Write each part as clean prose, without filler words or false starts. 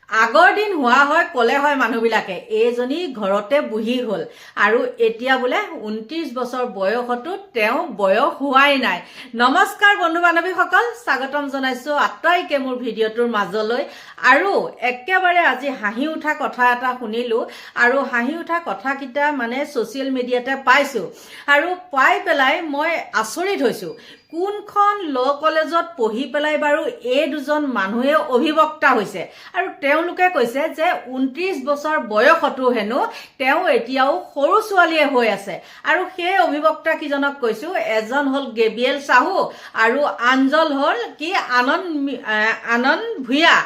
আগৰ দিন হোৱা হয় কলে হয় মানুহবিলাকে এইজনী ঘৰতে বহি হ'ল আৰু এতিয়া বোলে 29 বছৰ বয়সতো তেওঁ বয়স হোৱাই নাই। নমস্কাৰ বন্ধু বান্ধৱীসকল, স্বাগতম জনাইছো আটাইকে মোৰ ভিডিঅ'টোৰ মাজলৈ। আৰু একেবাৰে আজি হাঁহি উঠা কথা এটা শুনিলো আৰু হাঁহি উঠা কথাকেইটা মানে ছ'চিয়েল মিডিয়াতে পাইছো আৰু পাই পেলাই মই আচৰিত হৈছো। কোনখন ল কলেজত পঢ়ি পেলাই বাৰু এই দুজন মানুহে অভিবক্তা হৈছে আৰু তেওঁলোকে কৈছে যে 29 বছৰ বয়সতো হেনো তেওঁ এতিয়াও সৰু ছোৱালীয়ে হৈ আছে। আৰু সেই অভিবক্তা কিজনক কৈছো, এজন হ'ল গেবিয়েল চাহু আৰু আনজন হ'ল কি আনন্দ ভূঞা।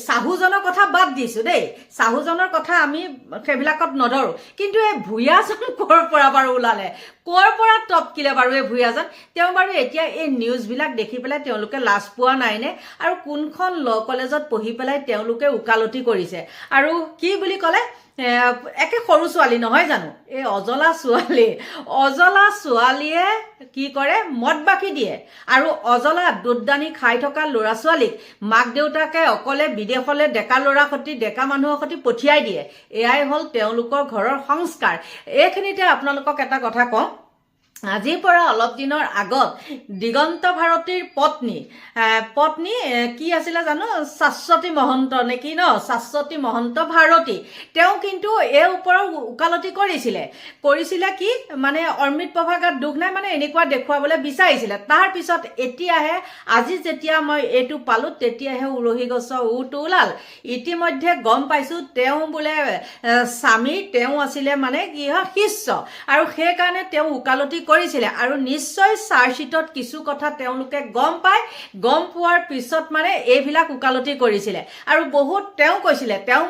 চাহুজনৰ কথা বাদ দিছো দেই, চাহুজনৰ কথা আমি সেইবিলাকত নধৰো, কিন্তু এই ভূঞাজন ক'ৰ পৰা বাৰু ওলালে, ক'ৰ পৰা টপকিলে বাৰু এই ভূঞাজন? তেওঁ বাৰু এতিয়া এই নিউজবিলাক দেখি পেলাই তেওঁলোকে লাজ পোৱা নাইনে? আৰু কোনখন ল কলেজত পঢ়ি পেলাই তেওঁলোকে উকালতি কৰিছে আৰু কি বুলি ক'লে, একে সৰু ছোৱালী নহয় জানো? এই অজলা ছোৱালীয়ে কি কৰে, মদ বাকি দিয়ে আৰু অজলা দুধদানি খাই থকা ল'ৰা ছোৱালীক মাক দেউতাকে অকলে বিদেশলৈ ডেকা ল'ৰা সৈতে ডেকা মানুহৰ সৈতে পঠিয়াই দিয়ে। এয়াই হ'ল তেওঁলোকৰ ঘৰৰ সংস্কাৰ। এইখিনিতে আপোনালোকক এটা কথা কওঁ, আজিৰ পৰা অলপ দিনৰ আগত দিগন্ত ভাৰতীৰ পত্নী কি আছিলে জানো, শাশ্বতী মহন্ত নেকি ন, শাশ্বতী মহন্ত ভাৰতী, তেওঁ কিন্তু এই ওপৰত উকালতি কৰিছিলে কি মানে অমৃত প্ৰভা গাত দুখ নাই মানে এনেকুৱা দেখুৱাবলৈ বিচাৰিছিলে। তাৰ পিছত এতিয়াহে আজি যেতিয়া মই এইটো পালো তেতিয়াহে উৰহি গছৰ উটো ওলাল। ইতিমধ্যে গম পাইছো তেওঁ বোলে স্বামীৰ তেওঁ আছিলে মানে কি হয় শিষ্য আৰু সেইকাৰণে তেওঁ উকালতি কৰিছিলে আৰু নিশ্চয় চাৰ্জশ্বিটত কিছু কথা তেওঁলোকে গম পোৱাৰ পিছত মানে এইবিলাক উকালতি কৰিছিলে। আৰু বহুত তেওঁ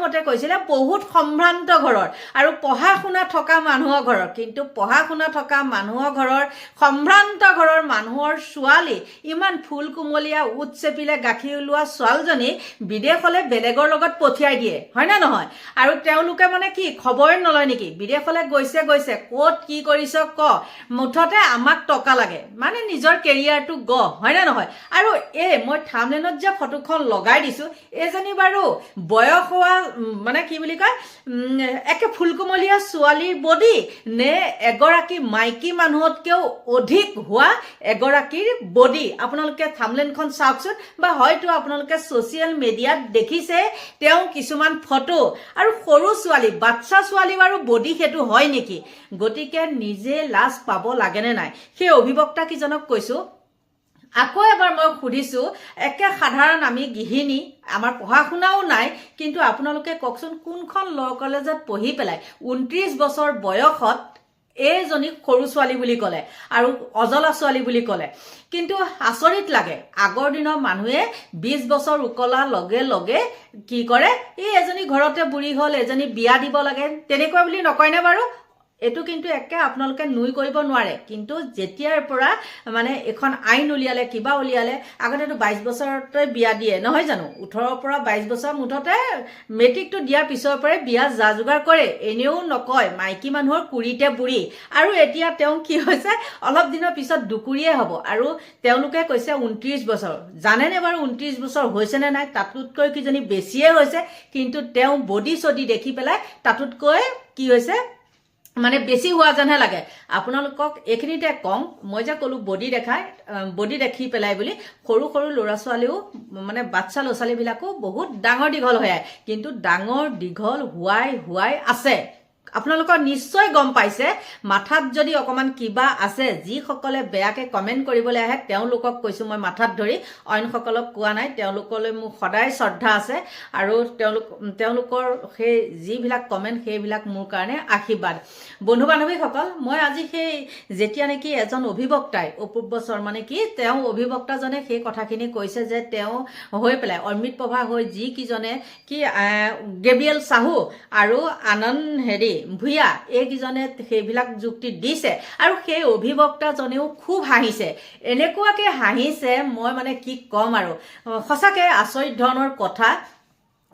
মতে কৈছিলে বহুত সম্ভ্ৰান্ত ঘৰৰ আৰু পঢ়া শুনা থকা মানুহৰ ঘৰৰ, কিন্তু পঢ়া শুনা থকা মানুহৰ ঘৰৰ সম্ভ্ৰান্ত ঘৰৰ মানুহৰ ছোৱালী ইমান ফুল কুমলীয়া উঠ চেপিলে গাখীৰ ওলোৱা ছোৱালীজনী বিদেশলৈ বেলেগৰ লগত পঠিয়াই দিয়ে, হয় না নহয়? আৰু তেওঁলোকে মানে কি খবৰে নলয় নেকি? বিদেশলৈ গৈছে ক'ত কি কৰিছ ক, মুঠতে আমাক টকা লাগে, মানে নিজৰ কেৰিয়াৰটো হয় না নহয়? আৰু মই থাম্বনেইলত যে ফটোখন লগাই দিছো, এইজনী বাৰু বয়স হোৱা মানে কি বুলি কয়, একে ফুলকুমলীয়া ছোৱালীৰ বডি নে এগৰাকী মাইকী মানুহতকেও অধিক হোৱা এগৰাকীৰ বডি? আপোনালোকে থাম্বনেইলখন চাওকচোন, বা হয়তো আপোনালোকে ছ'চিয়েল মিডিয়াত দেখিছে তেওঁ কিছুমান ফটো। আৰু সৰু ছোৱালী, বাচ্চা ছোৱালী বাৰু বডি সেইটো হয় নেকি? গতিকে নিজে লাজ পাব লাগেনে নাই? সেই অভিবক্তা কিজনক কৈছো, আকৌ এবাৰ মই সুধিছো, একে সাধাৰণ আমি গৃহিণী, আমাৰ পঢ়া শুনাও নাই, কিন্তু আপোনালোকে কওকচোন কোনখন ল কলেজত পঢ়ি পেলাই 29 বছৰ বয়সত এইজনীক সৰু ছোৱালী বুলি ক'লে আৰু অজলা ছোৱালী বুলি ক'লে? কিন্তু আচৰিত লাগে, আগৰ দিনৰ মানুহে 20 বছৰ উকলাৰ লগে লগে কি কৰে, এজনী ঘৰতে বুঢ়ী হ'ল, এজনী বিয়া দিব লাগে, তেনেকুৱা বুলি নকয়নে বাৰু? এইটো কিন্তু একে আপোনালোকে নুই কৰিব নোৱাৰে। কিন্তু যেতিয়াৰ পৰা মানে এখন আইন উলিয়ালে, কিবা উলিয়ালে, আগতেতো 22 বছৰতে বিয়া দিয়ে নহয় জানো? 18ৰ পৰা 22 বছৰ মুঠতে মেট্ৰিকটো দিয়াৰ পিছৰ পৰাই বিয়া যা যোগাৰ কৰে, এনেও নকয় মাইকী মানুহৰ কুৰিতে বুঢ়ী। আৰু এতিয়া তেওঁ কি হৈছে, অলপ দিনৰ পিছত দুকুৰিয়ে হ'ব আৰু তেওঁলোকে কৈছে 29 বছৰ। জানেনে বাৰু 29 বছৰ হৈছেনে নাই? তাতোতকৈ কিজনী বেছিয়ে হৈছে, কিন্তু তেওঁ বডি চডি দেখি পেলাই তাতোতকৈ কি হৈছে মানে বেছি হোৱা যেনহে লাগে। আপোনালোকক এইখিনিতে কওঁ, মই যে ক'লো বডি দেখি পেলাই বুলি, সৰু সৰু ল'ৰা ছোৱালীও মানে বাচ্চা ল'ৰা ছোৱালীবিলাকো বহুত ডাঙৰ দীঘল হৈ আহে, কিন্তু ডাঙৰ দীঘল হোৱাই আছে। আপোনালোকৰ নিশ্চয় গম পাইছে, মাথাত যদি অকমান কিবা আছে, যিসকলে বেয়াকে কমেণ্ট কৰিবলৈ আহে তেওঁলোকক কৈছো মই মাথাত ধৰি, অইনসকলক কোৱা নাই। তেওঁলোকলৈ মোৰ সদায় শ্ৰদ্ধা আছে আৰু তেওঁলোকৰ সেই যিবিলাক কমেণ্ট সেইবিলাক মোৰ কাৰণে আশীৰ্বাদ। বন্ধু বান্ধৱীসকল, মই আজি সেই যেতিয়া নেকি এজন অভিবক্তাই, অপূৰ্ব শৰ্মা নেকি, তেওঁ অভিবক্তাজনে সেই কথাখিনি কৈছে যে তেওঁ হৈ পেলাই অমৃত প্ৰভা হৈ যিকেইজনে কি গেবিয়েল চাহু আৰু আনন্দ ভূঞা এইকেইজনে সেইবিলাক যুক্তি দিছে আৰু সেই অভিবক্তাজনেও খুব হাঁহিছে। এনেকুৱাকে হাঁহিছে মই মানে কি ক'ম আৰু, সঁচাকে আচৰিত ধৰণৰ কথা।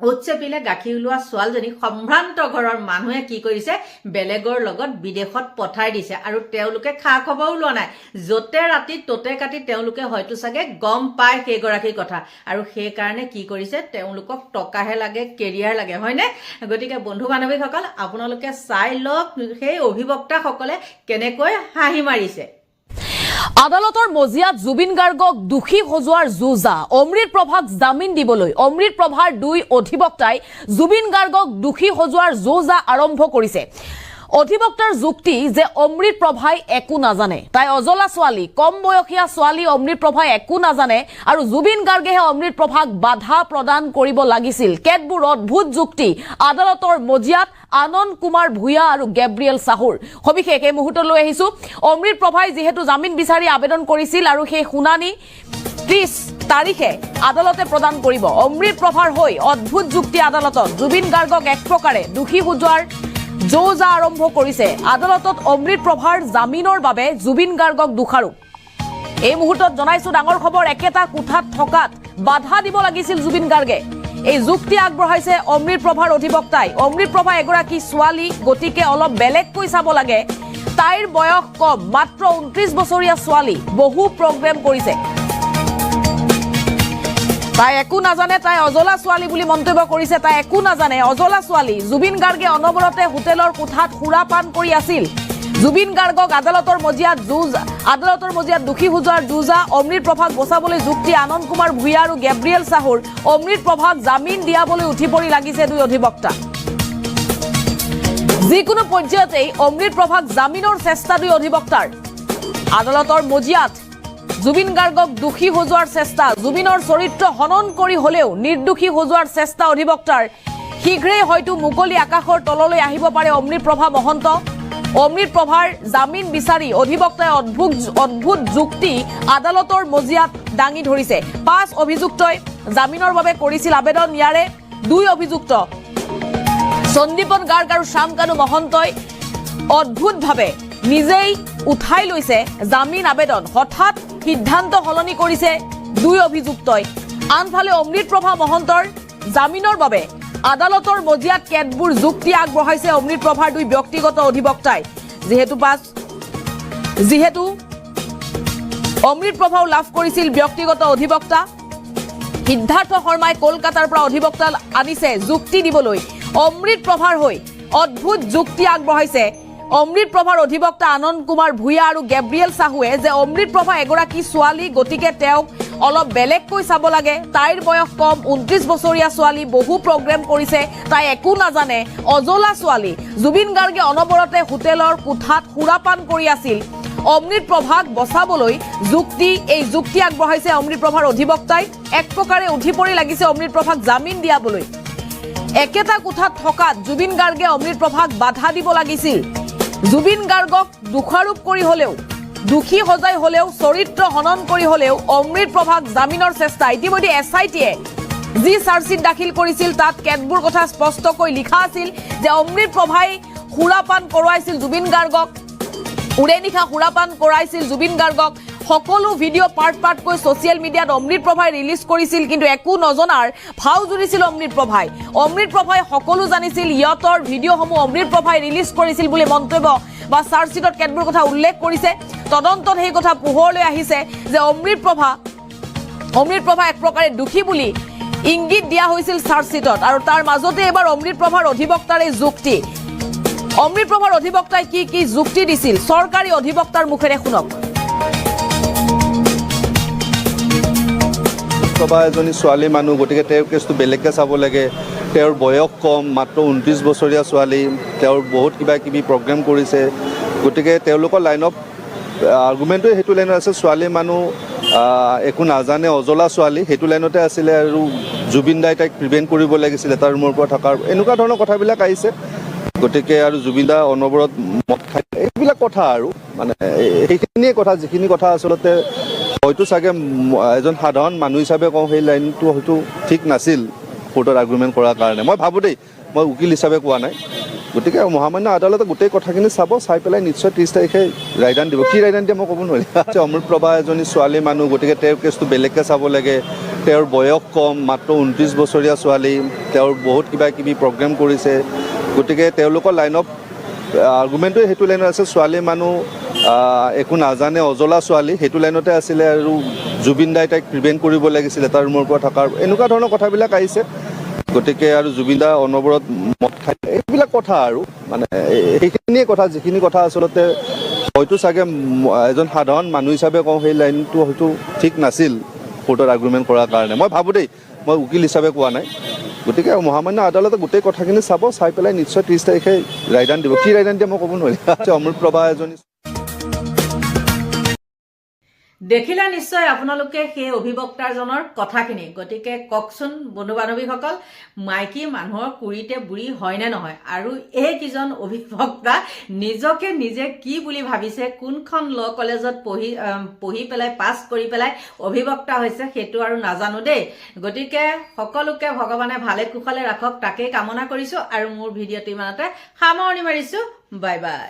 উৎচেপিলে গাখীৰ ওলোৱা ছোৱালীজনী সম্ভ্ৰান্ত ঘৰৰ মানুহে কি কৰিছে বেলেগৰ লগত বিদেশত পঠাই দিছে আৰু তেওঁলোকে খা খবৰো লোৱা নাই যতে ৰাতি ততে কাটি তেওঁলোকে হয়তো চাগে গম পায় সেইগৰাকীৰ কথা আৰু সেই কাৰণে কি কৰিছে তেওঁলোকক টকাহে লাগে কেৰিয়াৰ লাগে হয়নে গতিকে বন্ধু বান্ধৱীসকল আপোনালোকে চাই লওক সেই অভিবক্তাসকলে কেনেকৈ হাঁহি মাৰিছে আদালতৰ মজিয়াত জুবিন গাৰ্গক দোষী সজোৱাৰ যুঁজা অমৃত প্ৰভাক জামিন দিবলৈ অমৃত প্ৰভাৰ দুই অধিবক্তাই জুবিন গাৰ্গক দোষী সজোৱাৰ যুঁজা আৰম্ভ কৰিছে অধিবক্তাৰ যুক্তি যে অমৃত প্ৰভাই একো নাজানে তাই অজলা ছোৱালী কম বয়সীয়া ছোৱালী অমৃত প্ৰভাই একো নাজানে আৰু জুবিন গাৰ্গেহে অমৃত প্ৰভাক বাধা প্ৰদান কৰিব লাগিছিল কেতবোৰ অদ্ভুত যুক্তি আদালতৰ মজিয়াত আনন্দ কুমাৰ ভূঞা আৰু গেব্ৰিয়েল সাহুৰ সবিশেষ এই মুহূৰ্তলৈ আহিছো অমৃত প্ৰভাই যেহেতু জামিন বিচাৰি আবেদন কৰিছিল আৰু সেই শুনানি 30 তাৰিখে আদালতে প্ৰদান কৰিব অমৃত প্ৰভাৰ হৈ অদ্ভুত যুক্তি আদালতত জুবিন গাৰ্গক এক প্ৰকাৰে দোষী সজোৱাৰ যুঁজা আৰম্ভ কৰিছে আদালতত অমৃত প্ৰভাৰ জামিনৰ বাবে জুবিন গাৰ্গক দোষাৰোপ এই মুহূৰ্তত জনাইছো ডাঙৰ খবৰ একেটা কোঠাত থকাত বাধা দিব লাগিছিল জুবিন গাৰ্গে এই যুক্তি আগবঢ়াইছে অমৃত প্ৰভাৰ অধিবক্তাই অমৃত প্ৰভা এগৰাকী ছোৱালী গতিকে অলপ বেলেগকৈ চাব লাগে তাইৰ বয়স কম মাত্ৰ 29 বছৰীয়া ছোৱালী বহু প্ৰগ্ৰেম কৰিছে তাই একো নাজানে তাই অজলা ছোৱালী বুলি মন্তব্য কৰিছে তাই একো নাজানে অজলা ছোৱালী জুবিন গাৰ্গে অনবৰতে হোটেলৰ কোঠাত সুৰাপান কৰি আছিল জুবিন গাৰ্গক আদালতৰ মজিয়াত দোষী সজোৱাৰ যুঁজা অমৃত প্ৰভাক বচাবলৈ যুক্তি আনন্দ কুমাৰ ভূঞা আৰু গেব্ৰিয়েল সাহুৰ অমৃত প্ৰভাক জামিন দিয়াবলৈ উঠি পৰি লাগিছে দুই অধিবক্তা যিকোনো পৰ্যায়তেই অমৃত প্ৰভাক জামিনৰ চেষ্টা দুই অধিবক্তাৰ আদালতৰ মজিয়াত জুবিন গাৰ্গক দোষী সজোৱাৰ চেষ্টা জুবিনৰ চৰিত্ৰ হনন কৰি হলেও নিৰ্দোষী সজোৱাৰ চেষ্টা অধিবক্তাৰ শীঘ্ৰেই হয়তো মুকলি আকাশৰ তললৈ আহিব পাৰে অমৃত প্ৰভা মহন্ত অমৃত প্ৰভাৰ জামিন বিচাৰি অধিবক্তাই অদ্ভুত যুক্তি আদালতৰ মজিয়াত দাঙি ধৰিছে 5 অভিযুক্তই জামিনৰ বাবে কৰিছিল আবেদন ইয়াৰে 2 অভিযুক্ত সন্দীপন গাৰ্গ আৰু শ্যামকানু মহন্তই অদ্ভুতভাৱে নিজেই উঠাই লৈছে জামিন আবেদন হঠাৎ সিদ্ধান্ত সলনি কৰিছে 2 অভিযুক্তই আনফালে অমৃত প্ৰভা মহন্তৰ জামিনৰ বাবে আদালতৰ মজিয়াত কেতবোৰ যুক্তি আগবঢ়াইছে অমৃত প্ৰভাৰ 2 ব্যক্তিগত অধিবক্তাই যেহেতু অমৃত প্ৰভাও লাভ কৰিছিল ব্যক্তিগত অধিবক্তা সিদ্ধাৰ্থ শৰ্মাই কলকাতাৰ পৰা অধিবক্তা আনিছে যুক্তি দিবলৈ অমৃত প্ৰভাৰ হৈ অদ্ভুত যুক্তি আগবঢ়াইছে অমৃত প্ৰভাৰ অধিবক্তা আনন্দ কুমাৰ ভূঞা আৰু গেব্ৰিয়েল সাহুৱে যে অমৃত প্ৰভা এগৰাকী ছোৱালী গতিকে তেওঁক অলপ বেলেগকৈ চাব লাগে তাইৰ বয়স কম 29 বছৰীয়া ছোৱালী বহু প্ৰগ্ৰেম কৰিছে তাই একো নাজানে অজলা ছোৱালী জুবিন গাৰ্গে অনবৰতে হোটেলৰ কোঠাত সুৰাপান কৰি আছিল অমৃত প্ৰভাক বচাবলৈ এই যুক্তি আগবঢ়াইছে অমৃত প্ৰভাৰ অধিবক্তাই এক প্ৰকাৰে উঠি পৰি লাগিছে অমৃত প্ৰভাক জামিন দিয়াবলৈ একেটা কোঠাত থকাত জুবিন গাৰ্গে অমৃত প্ৰভাক বাধা দিব লাগিছিল জুবিন গাৰ্গক দোষাৰোপ কৰি হলেও দোষী সজাই হলেও চৰিত্ৰ হনন কৰি হলেও অমৃত প্ৰভাক জামিনৰ চেষ্টা ইতিমধ্যে এছআইটিয়ে যি চাৰ্জশ্বিট দাখিল কৰিছিল তাত কেতবোৰ কথা স্পষ্টকৈ লিখা আছিল যে অমৃত প্ৰভাই সুৰাপান কৰোৱাইছিল জুবিন গাৰ্গক উৰে নিশা সুৰাপান কৰাইছিল জুবিন গাৰ্গক সকলো ভিডিঅ' পাৰ্টকৈ ছ'চিয়েল মিডিয়াত অমৃত প্ৰভাই ৰিলিজ কৰিছিল কিন্তু একো নজনাৰ ভাও জুৰিছিল অমৃত প্ৰভাই সকলো জানিছিল ইয়তৰ ভিডিঅ'সমূহ অমৃত প্ৰভাই ৰিলিজ কৰিছিল বুলি মন্তব্য বা চাৰ্জশ্বিটত কেতবোৰ কথা উল্লেখ কৰিছে তদন্তত সেই কথা পোহৰলৈ আহিছে যে অমৃত প্ৰভা এক প্ৰকাৰে দোষী বুলি ইংগিত দিয়া হৈছিল চাৰ্জশ্বিটত আৰু তাৰ মাজতে এবাৰ অমৃত প্ৰভাৰ অধিবক্তাৰ এই যুক্তি অমৃত প্ৰভাৰ অধিবক্তাই কি যুক্তি দিছিল চৰকাৰী অধিবক্তাৰ মুখেৰে শুনক প্ৰভা এজনী ছোৱালী মানুহ গতিকে তেওঁৰ কেছটো বেলেগকৈ চাব লাগে তেওঁৰ বয়স কম মাত্ৰ 29 বছৰীয়া ছোৱালী তেওঁৰ বহুত কিবা প্ৰগ্ৰেম কৰিছে গতিকে তেওঁলোকৰ লাইন অফ আৰ্গুমেণ্টটো সেইটো লাইনত আছে ছোৱালী মানুহ একো নাজানে অজলা ছোৱালী সেইটো লাইনতে আছিলে আৰু জুবিন দাই তাইক প্ৰিভেণ্ট কৰিব লাগিছিল এটা ৰুমৰ পৰা থকাৰ এনেকুৱা ধৰণৰ কথাবিলাক আহিছে গতিকে আৰু জুবিন দা অনবৰত মদ খাই এইবিলাক কথা আৰু মানে সেইখিনিয়ে কথা যিখিনি কথা আচলতে হয়তো চাগে এজন সাধাৰণ মানুহ হিচাপে কওঁ সেই লাইনটো হয়তো ঠিক নাছিল কোৰ্টত আৰ্গুমেণ্ট কৰাৰ কাৰণে মই ভাবোঁ দেই মই উকিল হিচাপে কোৱা নাই গতিকে মহামান্য আদালতে গোটেই কথাখিনি চাই পেলাই নিশ্চয় 30 তাৰিখে ৰায়দান দিব কি ৰায়দান দিয়ে মই ক'ব নোৱাৰিম অমৃত প্ৰভা এজনী ছোৱালী মানুহ গতিকে তেওঁৰ কেছটো বেলেগকৈ চাব লাগে তেওঁৰ বয়স কম, মাত্ৰ 29 বছৰীয়া ছোৱালী, তেওঁৰ বহুত কিবা কিবি প্ৰগ্ৰেম কৰিছে। গতিকে তেওঁলোকৰ লাইন অফ আৰ্গুমেণ্টটো সেইটো লাইনত আছে, ছোৱালী মানুহ একো নাজানে, অজলা ছোৱালী, সেইটো লাইনতে আছিলে। আৰু জুবিন দাই তাইক প্ৰিভেণ্ট কৰিব লাগিছিল এটা ৰুমৰ পৰা থকাৰ, এনেকুৱা ধৰণৰ কথাবিলাক আহিছে। গতিকে আৰু জুবিন দা অনবৰত মদ খাই, এইবিলাক কথা আৰু মানে সেইখিনিয়ে কথা, যিখিনি কথা আচলতে হয়তো চাগে এজন সাধাৰণ মানুহ হিচাপে কওঁ, সেই লাইনটো হয়তো ঠিক নাছিল কোৰ্টত আৰ্গুমেণ্ট কৰাৰ কাৰণে। মই ভাবোঁ দেই, মই উকিল হিচাপে কোৱা নাই। গতিকে মহামান্য আদালতে গোটেই কথাখিনি চাব, চাই পেলাই নিশ্চয় 30 তাৰিখে ৰায়দান দিব। কি ৰায়দান দিয়ে মই ক'ব নোৱাৰিম। অমৃতপ্ৰভা এজনী দেখিলে নিশ্চয় আপোনালোকে সেই অভিবক্তাজনৰ কথাখিনি। গতিকে কওকচোন বন্ধু বান্ধৱীসকল, মাইকী মানুহৰ কুৰিতে বুঢ়ী হয় নে নহয়? আৰু এই কিজন অভিবক্তা নিজকে নিজে কি বুলি ভাবিছে, কোনখন ল কলেজত পঢ়ি পেলাই পাছ কৰি পেলাই অভিবক্তা হৈছে সেইটো আৰু নাজানো দেই। গতিকে সকলোকে ভগৱানে ভালে কুশলে ৰাখক, তাকেই কামনা কৰিছোঁ। আৰু মোৰ ভিডিঅ'টো ইমানতে সামৰণি মাৰিছোঁ। Bye bye.